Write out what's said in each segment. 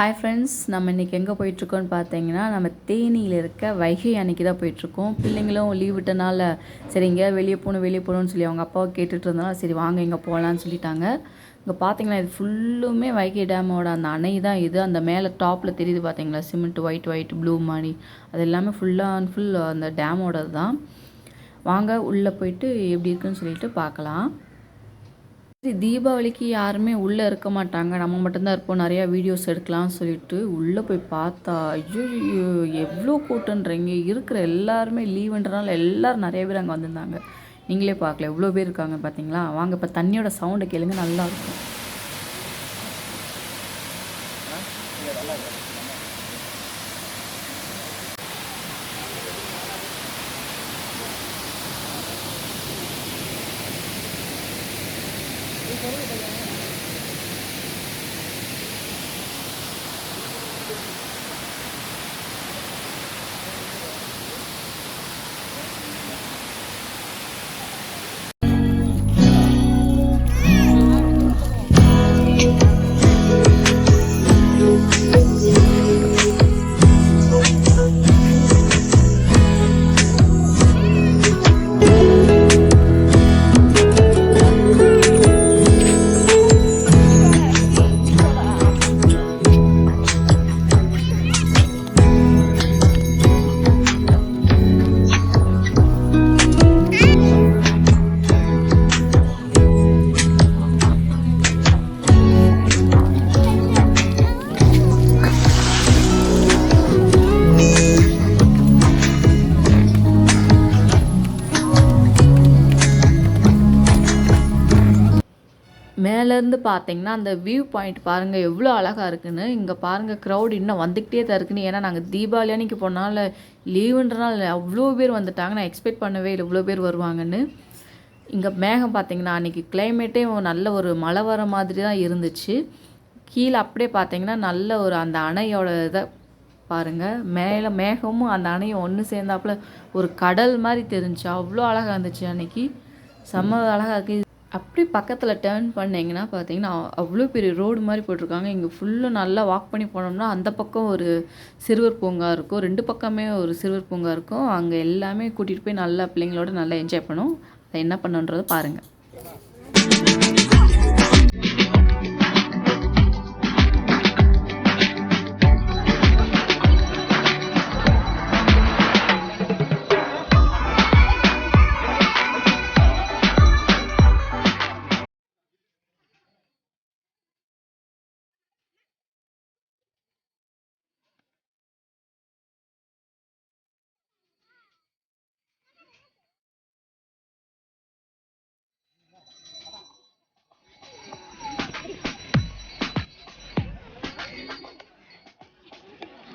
Hi friends, நம்ம இன்றைக்கி எங்கே போயிட்டுருக்கோன்னு பார்த்தீங்கன்னா, நம்ம தேனியில் இருக்க வைகை அன்னைக்கு தான் போயிட்டுருக்கோம். பிள்ளைங்களும் லீவ் விட்டனால சரி எங்கேயாவது வெளியே போகணும்னு சொல்லி அவங்க அப்பாவை கேட்டுட்டு இருந்தனால சரி வாங்க இங்கே போகலான்னு சொல்லிட்டாங்க. இங்கே பார்த்தீங்கன்னா இது ஃபுல்லுமே வைகை டேமோட அந்த அணை தான் இது. அந்த மேலே டாப்பில் தெரியுது பார்த்தீங்களா, சிமெண்ட் ஒயிட் ப்ளூ மாதிரி, அது எல்லாமே ஃபுல்லாக அண்ட் ஃபுல் அந்த டேமோடது தான். வாங்க உள்ளே போயிட்டு எப்படி இருக்குன்னு சொல்லிட்டு பார்க்கலாம். தீபாவளிக்கு யாருமே உள்ளே இருக்க மாட்டாங்க, நம்ம மட்டும்தான் இருப்போம், நிறையா வீடியோஸ் எடுக்கலாம்னு சொல்லிட்டு உள்ளே போய் பார்த்தா ஐயோ எவ்வளோ கூட்டன்றீங்க. இருக்கிற எல்லாருமே லீவுன்றனால எல்லோரும் நிறைய பேர் அங்கே வந்திருந்தாங்க. நீங்களே பார்க்கல எவ்வளோ பேர் இருக்காங்க பார்த்தீங்களா. வாங்க இப்போ தண்ணியோட சவுண்டை கேளுங்க, நல்லாயிருக்கும். மேலேருந்து பார்த்தீங்கன்னா அந்த வியூ பாயிண்ட் பாருங்கள் எவ்வளோ அழகாக இருக்குன்னு. இங்கே பாருங்கள் க்ரௌட் இன்னும் வந்துக்கிட்டே தான் இருக்குன்னு. ஏன்னா நாங்கள் தீபாவளி அன்றைக்கி போனால லீவுன்றனால அவ்வளோ பேர் வந்துட்டாங்க. நான் எக்ஸ்பெக்ட் பண்ணவே இல்லை இவ்வளோ பேர் வருவாங்கன்னு. இங்கே மேகம் பார்த்தீங்கன்னா அன்றைக்கி கிளைமேட்டே நல்ல ஒரு மழை வர மாதிரி தான் இருந்துச்சு. கீழே அப்படியே பார்த்தீங்கன்னா நல்ல ஒரு அந்த அணையோட இதை பாருங்கள், மேலே மேகமும் அந்த அணையும் ஒன்று சேர்ந்தாப்புல ஒரு கடல் மாதிரி தெரிஞ்சு அவ்வளோ அழகாக இருந்துச்சு. அன்றைக்கி செம்ம அழகாக இருக்குது. அப்படி பக்கத்தில் டேர்ன் பண்ணிங்கன்னா பார்த்தீங்கன்னா அவ்வளோ பெரிய ரோடு மாதிரி போட்டிருக்காங்க. இங்கே ஃபுல்லும் நல்லா வாக் பண்ணி போனோம்னா அந்த பக்கம் ஒரு சிறுவர் பூங்கா இருக்கும், 2 பக்கமே ஒரு சிறுவர் பூங்கா இருக்கும். அங்கே எல்லாமே கூட்டிகிட்டு போய் நல்லா பிள்ளைங்களோட நல்லா என்ஜாய் பண்ணும். அதை என்ன பண்ணுன்றதை பாருங்கள்.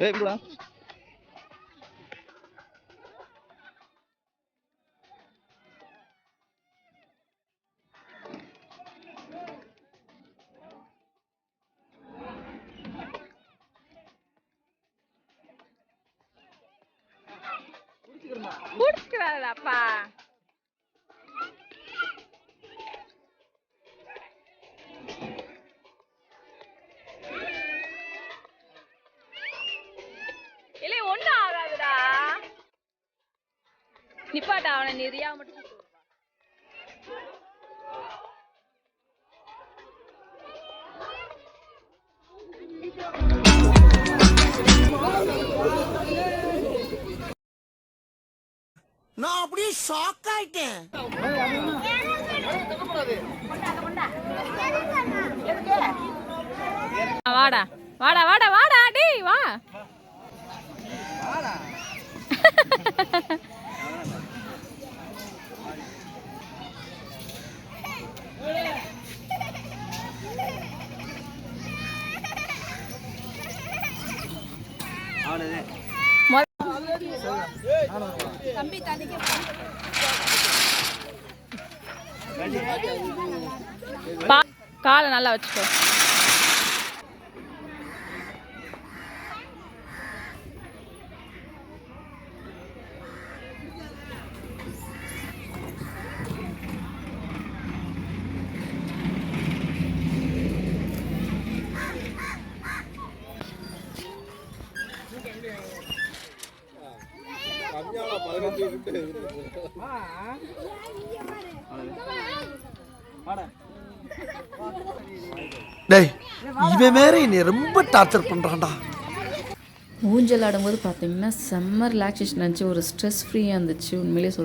ஏய் இப்படிடா குடிச்சுக்கிறாருப்பா. இல்லை ஒன்றும் ஆகாதுடா, நிப்பாட்டா அவனை நிறையா மட்டும். நான் அப்படியே ஷாக் ஆயிட்டேன். வாடா வாடா வாடா வாடா டேய் வா. தம்பி தண்ணிக்கு காலை நல்லா வச்சுக்கோ. டேய் இவன் வேற என்னை ரொம்ப டார்ச்சர் பண்றான்டா. ஊஞ்சல் ஆடும்போது பார்த்தீங்கன்னா செம்ம ரிலாக்ஸேஷன் இருந்துச்சு, ஒரு ஸ்ட்ரெஸ் ஃப்ரீயாக இருந்துச்சு உண்மையிலே சொல்கிறேன்.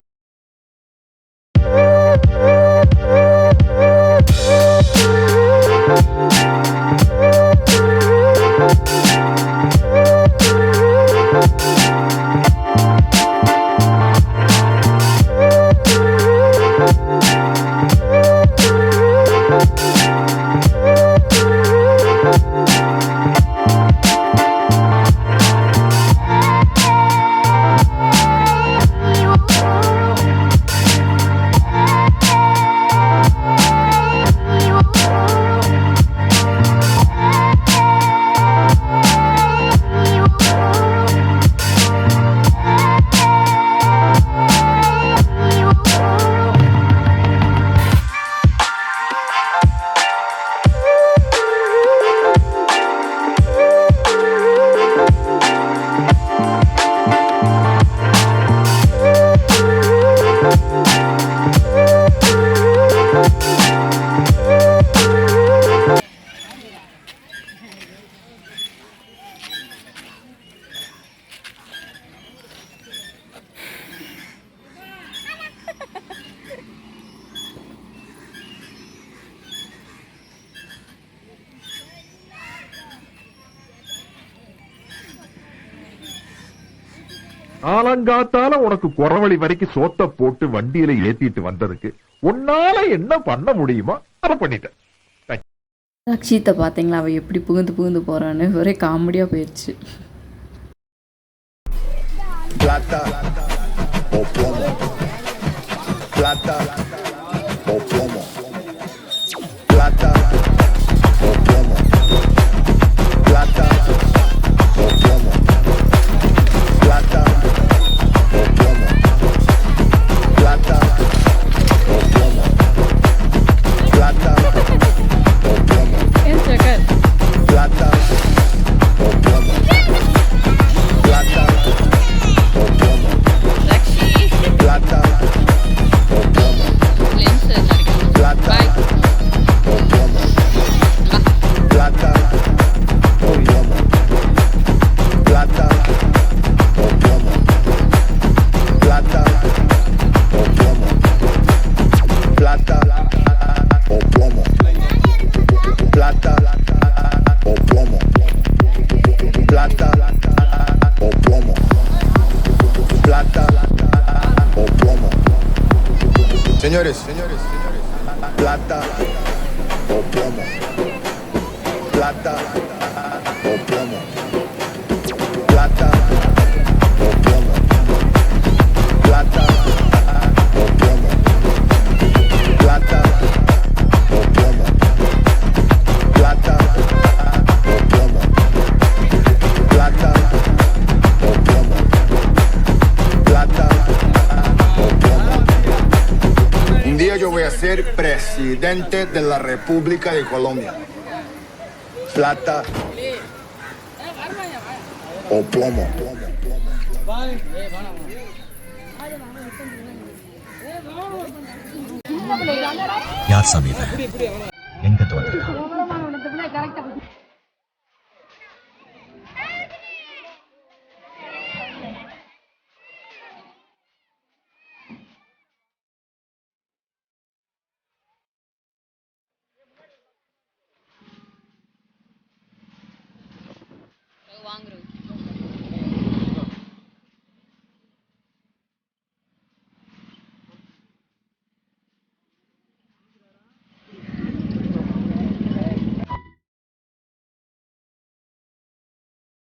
ஆலங்காத்தால உனக்கு குறவழி வரைக்கும் சோத்த போட்டு வண்டியில ஏத்திட்டு வந்ததுக்கு உன்னால என்ன பண்ண முடியுமோ அதை பண்ணிட்டேன். ரக்ஷித்தை பார்த்தீங்களா, அவள் எப்படி புகுந்து புகுந்து போகிறான்னு ஒரே காமெடியாக போயிடுச்சு. Plata o plomo. Plata o plomo. Plata o plomo. Plata o plomo. Plata o plomo. Plata o plomo. Plata o plomo. ஏன் சக்கர் Plata o plomo. Plata o plomo. Rakshi Plata o plomo. Lens அடிக்கணும். Plata bye o plomo. Plata o plomo. Plata o plomo. Plata o plomo. Plata o plomo. Plata o plomo. Plata o plomo. Plata o plomo. Señores, plata o plomo. Plata o plomo. Plata o plomo. Plata o plomo. Plata o plomo. Plata o plomo. Plata o plomo. Plata o plomo. Un día yo voy a ser presidente de la República de Colombia. Plata o plomo. யார் சாமி இவன்? எங்க இருந்து வந்திருக்கான்?